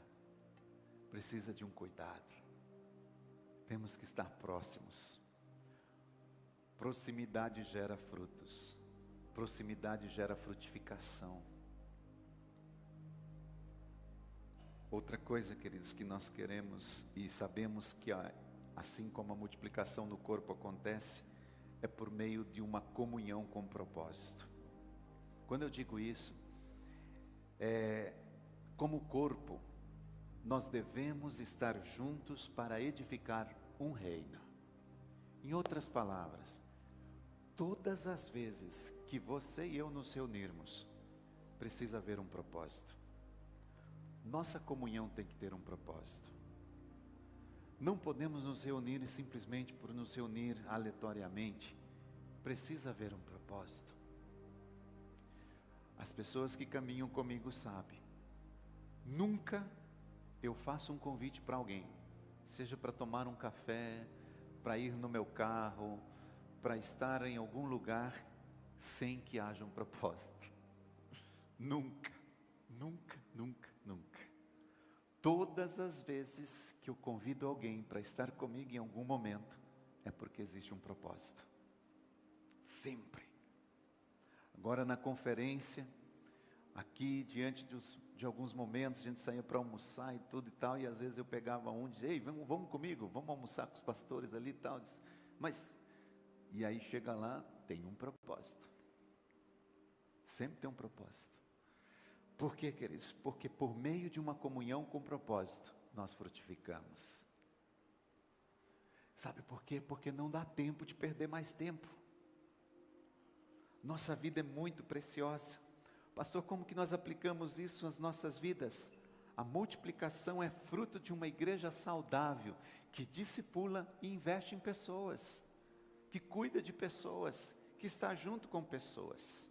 Precisa de um cuidado. Temos que estar próximos. Proximidade gera frutos. Proximidade gera frutificação. Outra coisa, queridos, que nós queremos e sabemos que assim como a multiplicação do corpo acontece, é por meio de uma comunhão com propósito. Quando eu digo isso, como corpo, nós devemos estar juntos para edificar um reino. Em outras palavras, todas as vezes que você e eu nos reunirmos, precisa haver um propósito. Nossa comunhão tem que ter um propósito. Não podemos nos reunir simplesmente por nos reunir aleatoriamente. Precisa haver um propósito. As pessoas que caminham comigo sabem. Nunca eu faço um convite para alguém, seja para tomar um café, para ir no meu carro, para estar em algum lugar, sem que haja um propósito. Nunca, nunca, nunca, nunca. Todas as vezes que eu convido alguém para estar comigo em algum momento, é porque existe um propósito. Sempre. Agora na conferência, aqui diante de alguns momentos, a gente saía para almoçar e tudo e tal, e às vezes eu pegava um e dizia, ei, vamos comigo, vamos almoçar com os pastores ali e tal. Mas, e aí chega lá, tem um propósito. Sempre tem um propósito. Por quê, queridos? Porque por meio de uma comunhão com propósito, nós frutificamos. Sabe por quê? Porque não dá tempo de perder mais tempo. Nossa vida é muito preciosa. Pastor, como que nós aplicamos isso nas nossas vidas? A multiplicação é fruto de uma igreja saudável, que discipula e investe em pessoas, que cuida de pessoas, que está junto com pessoas.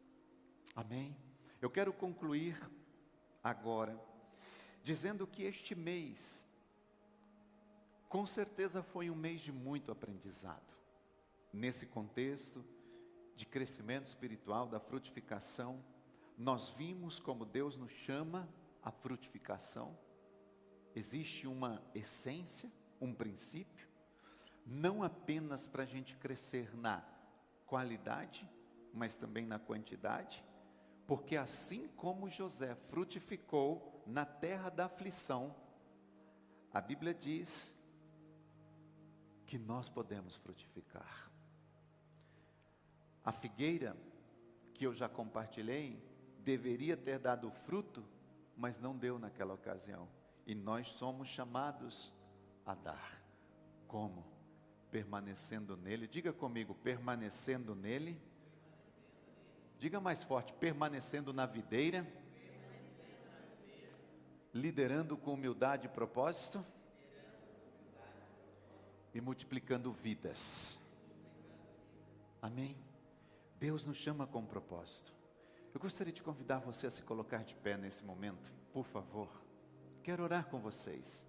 Amém? Eu quero concluir agora, dizendo que este mês, com certeza foi um mês de muito aprendizado. Nesse contexto de crescimento espiritual, da frutificação, nós vimos como Deus nos chama à frutificação. Existe uma essência, um princípio, não apenas para a gente crescer na qualidade, mas também na quantidade, porque assim como José frutificou na terra da aflição, a Bíblia diz que nós podemos frutificar. A figueira, que eu já compartilhei, deveria ter dado fruto, mas não deu naquela ocasião. E nós somos chamados a dar. Como? Permanecendo nele. Diga comigo, permanecendo nele. Diga mais forte, permanecendo na videira. Liderando com humildade e propósito. E multiplicando vidas. Amém? Deus nos chama com propósito. Eu gostaria de convidar você a se colocar de pé nesse momento, por favor. Quero orar com vocês.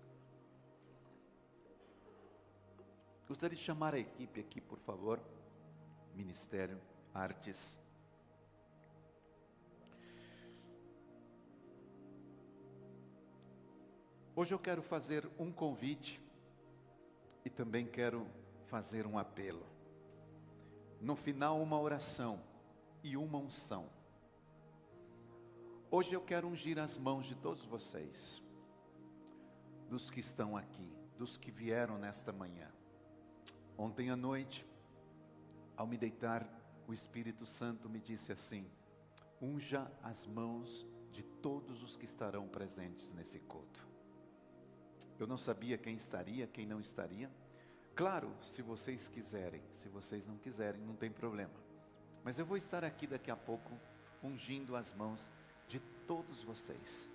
Gostaria de chamar a equipe aqui, por favor. Ministério, Artes. Hoje eu quero fazer um convite e também quero fazer um apelo. No final, uma oração e uma unção. Hoje eu quero ungir as mãos de todos vocês, dos que estão aqui, dos que vieram nesta manhã. Ontem à noite, ao me deitar, o Espírito Santo me disse assim: unja as mãos de todos os que estarão presentes nesse culto. Eu não sabia quem estaria, quem não estaria. Claro, se vocês quiserem, se vocês não quiserem, não tem problema. Mas eu vou estar aqui daqui a pouco, ungindo as mãos de todos vocês.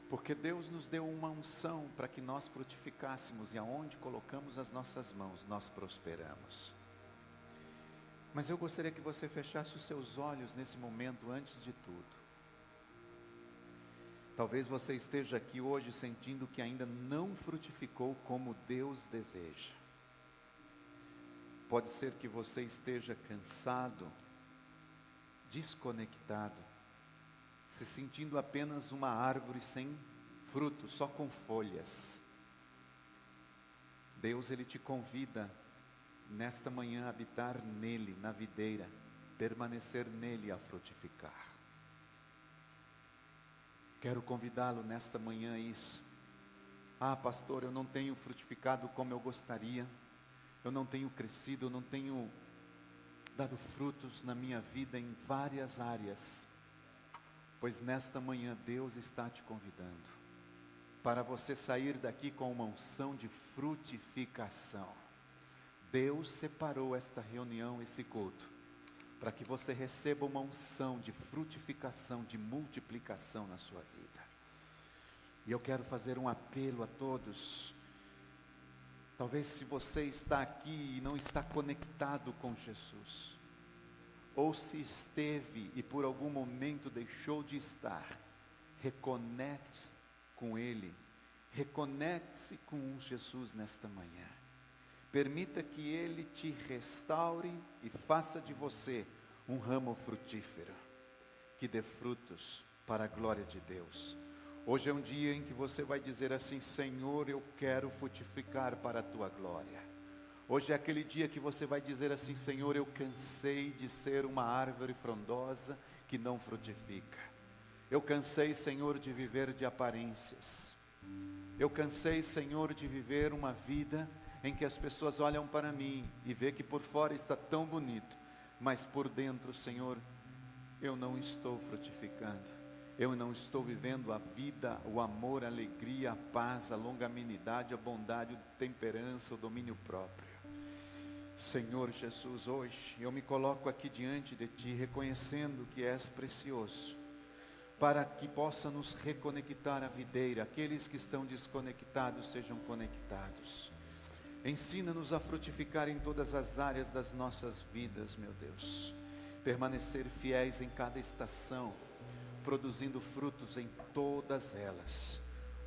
Porque Deus nos deu uma unção para que nós frutificássemos, e aonde colocamos as nossas mãos, nós prosperamos. Mas eu gostaria que você fechasse os seus olhos nesse momento, antes de tudo. Talvez você esteja aqui hoje sentindo que ainda não frutificou como Deus deseja. Pode ser que você esteja cansado, desconectado, se sentindo apenas uma árvore sem fruto só com folhas. Deus, Ele te convida nesta manhã a habitar nele, na videira, permanecer nele a frutificar. Quero convidá-lo nesta manhã a isso. Ah, pastor, eu não tenho frutificado como eu gostaria, eu não tenho crescido, eu não tenho dado frutos na minha vida em várias áreas. Pois nesta manhã Deus está te convidando para você sair daqui com uma unção de frutificação. Deus separou esta reunião, esse culto, para que você receba uma unção de frutificação, de multiplicação na sua vida. E eu quero fazer um apelo a todos. Talvez se você está aqui e não está conectado com Jesus, ou se esteve e por algum momento deixou de estar, reconecte-se com Ele, reconecte-se com Jesus nesta manhã. Permita que Ele te restaure e faça de você um ramo frutífero, que dê frutos para a glória de Deus. Hoje é um dia em que você vai dizer assim: Senhor, eu quero frutificar para a Tua glória. Hoje é aquele dia que você vai dizer assim: Senhor, eu cansei de ser uma árvore frondosa que não frutifica. Eu cansei, Senhor, de viver de aparências. Eu cansei, Senhor, de viver uma vida em que as pessoas olham para mim e vê que por fora está tão bonito, mas por dentro, Senhor, eu não estou frutificando. Eu não estou vivendo a vida, o amor, a alegria, a paz, a longanimidade, a bondade, a temperança, o domínio próprio. Senhor Jesus, hoje eu me coloco aqui diante de Ti, reconhecendo que És precioso, para que possa nos reconectar à videira. Aqueles que estão desconectados sejam conectados. Ensina-nos a frutificar em todas as áreas das nossas vidas, meu Deus. Permanecer fiéis em cada estação, produzindo frutos em todas elas.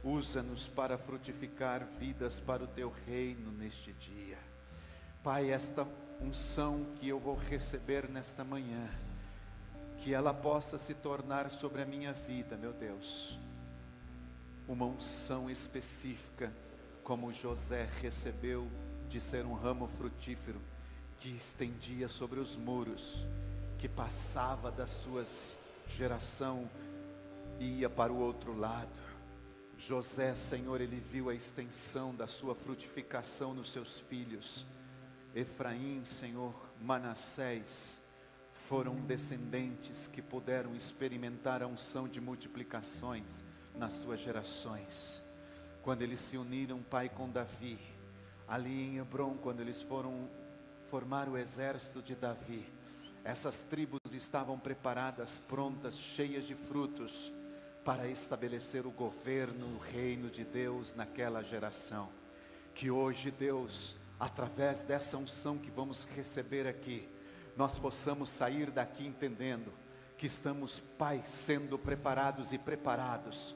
Usa-nos para frutificar vidas para o Teu reino neste dia. Pai, esta unção que eu vou receber nesta manhã, que ela possa se tornar sobre a minha vida, meu Deus, uma unção específica, como José recebeu de ser um ramo frutífero, que estendia sobre os muros, que passava das suas geração e ia para o outro lado. José, Senhor, ele viu a extensão da sua frutificação nos seus filhos. Efraim, Senhor, Manassés, foram descendentes que puderam experimentar a unção de multiplicações nas suas gerações. Quando eles se uniram, Pai, com Davi, ali em Hebrom, quando eles foram formar o exército de Davi, essas tribos estavam preparadas, prontas, cheias de frutos, para estabelecer o governo, o reino de Deus naquela geração. Que hoje, Deus, através dessa unção que vamos receber aqui, nós possamos sair daqui entendendo que estamos, Pai, sendo preparados e preparados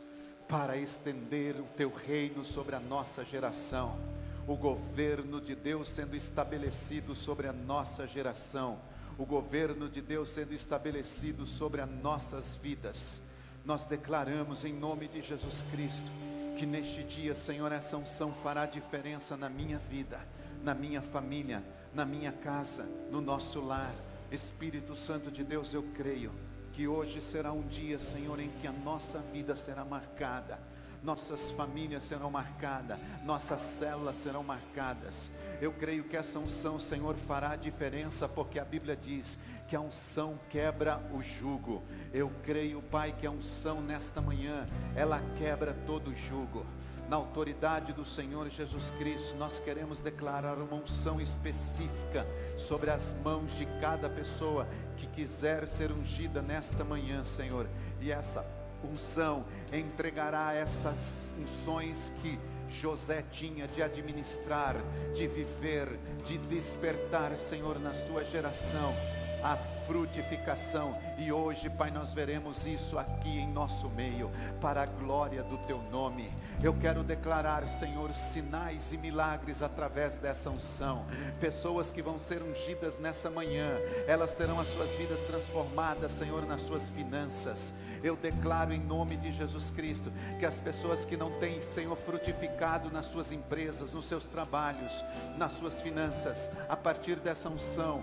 para estender o Teu reino sobre a nossa geração, o governo de Deus sendo estabelecido sobre a nossa geração, o governo de Deus sendo estabelecido sobre as nossas vidas. Nós declaramos em nome de Jesus Cristo, que neste dia, Senhor, essa unção fará diferença na minha vida, na minha família, na minha casa, no nosso lar. Espírito Santo de Deus, eu creio que hoje será um dia, Senhor, em que a nossa vida será marcada, nossas famílias serão marcadas, nossas células serão marcadas. Eu creio que essa unção, Senhor, fará a diferença, porque a Bíblia diz que a unção quebra o jugo. Eu creio, Pai, que a unção nesta manhã, ela quebra todo o jugo. Na autoridade do Senhor Jesus Cristo, nós queremos declarar uma unção específica sobre as mãos de cada pessoa que quiser ser ungida nesta manhã, Senhor. E essa unção entregará essas unções que José tinha de administrar, de viver, de despertar, Senhor, na sua geração, a frutificação. E hoje, Pai, nós veremos isso aqui em nosso meio, para a glória do Teu nome. Eu quero declarar, Senhor, sinais e milagres através dessa unção. Pessoas que vão ser ungidas nessa manhã, elas terão as suas vidas transformadas, Senhor, nas suas finanças. Eu declaro em nome de Jesus Cristo, que as pessoas que não têm, Senhor, frutificado nas suas empresas, nos seus trabalhos, nas suas finanças, a partir dessa unção,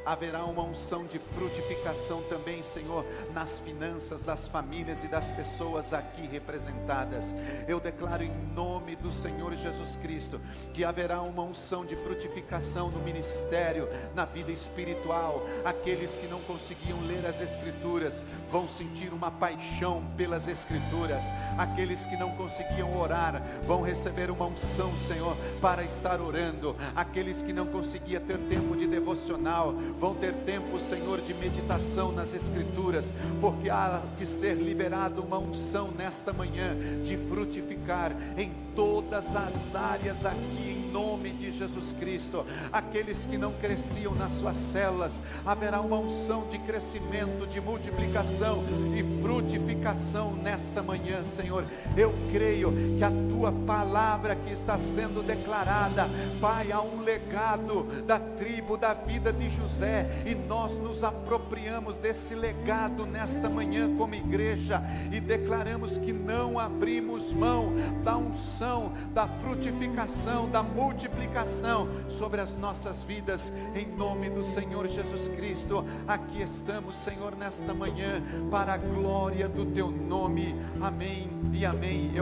haverá uma unção de frutificação também, Senhor, nas finanças das famílias e das pessoas aqui representadas. Eu declaro em nome do Senhor Jesus Cristo, que haverá uma unção de frutificação no ministério, na vida espiritual. Aqueles que não conseguiam ler as Escrituras, vão sentir uma paixão pelas Escrituras. Aqueles que não conseguiam orar, vão receber uma unção, Senhor, para estar orando. Aqueles que não conseguiam ter tempo de devocional, vão ter tempo, Senhor, de meditação nas Escrituras, porque há de ser liberada uma unção nesta manhã, de frutificar em todas as áreas aqui, em nome de Jesus Cristo. Aqueles que não cresciam nas suas células, haverá uma unção de crescimento, de multiplicação e frutificação nesta manhã, Senhor. Eu creio que a Tua palavra que está sendo declarada, Pai, há um legado da tribo, da vida de José, e nós nos apropriamos desse legado nesta manhã como igreja, e declaramos que não abrimos mão da unção, da frutificação, da multiplicação sobre as nossas vidas, em nome do Senhor Jesus Cristo. Aqui estamos, Senhor, nesta manhã, para a glória do Teu nome. Amém e amém.